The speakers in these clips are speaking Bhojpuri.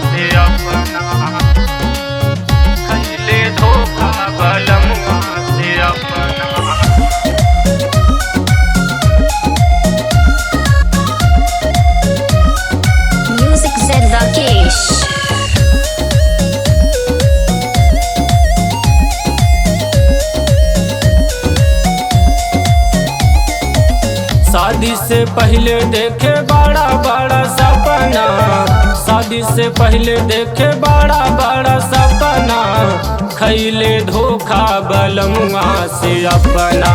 से अपना खैले धोखा बलमुआ से अपना। Music Zed Rakesh. शादी से पहले देखे बड़ा बड़ा सपना, शादी से पहले देखे बड़ा बड़ा सपना, खैले धोखा बलमुआ से अपना,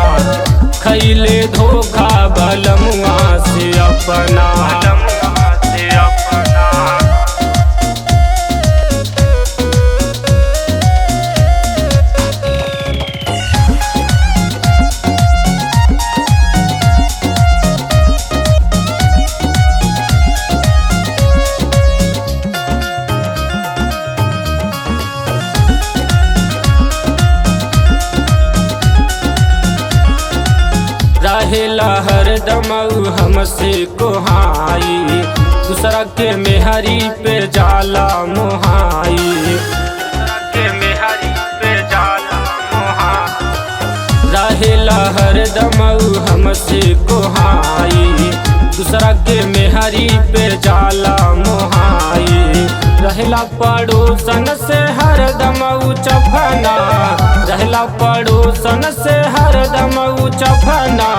खैले धोखा बलमुआ से अपना, बलमुआ से अपना। रहेला हरदम हमसे कोहाई, दूसरा के मेहरी पे जाला मोहाई, दूसरा के मेहरी पे जाला मोहाई। रहेला हरदम हमसे कोहाई, दूसरा के मेहरी पे जाला मोहाई। रहला पड़ोसन से हरदम चफना, रहला पड़ोसन से हरदम चफना,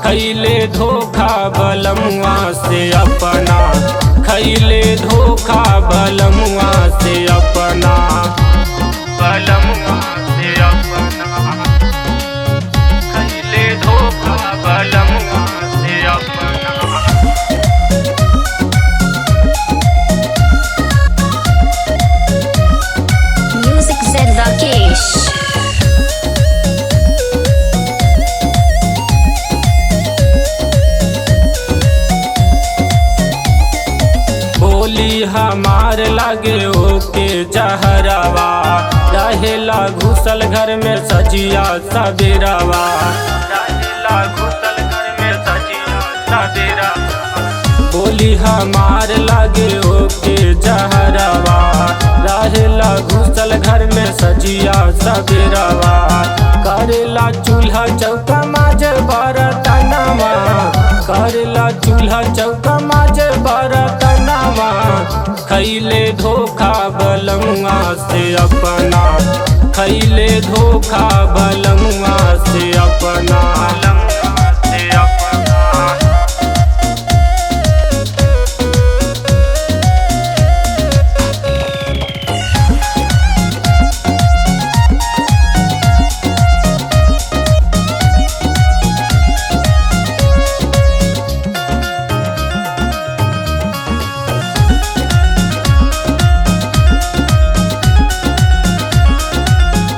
खैले धोखा बलमुआ से अपना, खैले धोखा बलमुआ से अपना, बलमुआ से अपना, खैले धोखा बलमुआ से अपना। Music Zed Rakesh. बोली हमार लागे ओके जहरवा, रहेला घुसल घर में सजिया सबेरवा, रहेला घुसल घर में सजिया सबेरवा। बोली हमार लागे ओके जहरवा, रहेला घुसल घर में सजिया सबेरवा। करेला चूल्हा चौका माज बरतनवा, करेला चूल्हा चौका माज बरतनवा, खैले धोखा बलमुआ से अपना, खैले धोखा बलमुआ से अपना, बलमुआ से अपना।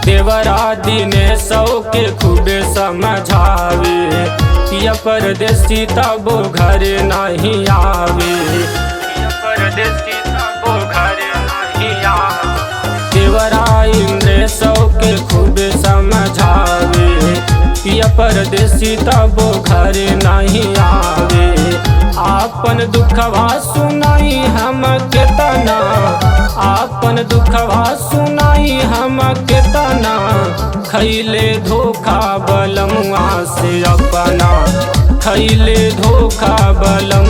देवरा दिने सौ के खूबे समझावे, पिया परदेसी तबो घरे नहीं आवे, पिया परदेसी तबो घरे नहीं आवे। देवरा इंद्र सौ के खूबे समझावे, पिया परदेसी तबो घरे नहीं आवे। आपन दुखवा सुनाई हम केतना, आपन दुखवा सुनाई हम केतना, खैले धोखा बलमुआ से अपना, खैले धोखा बलमुआ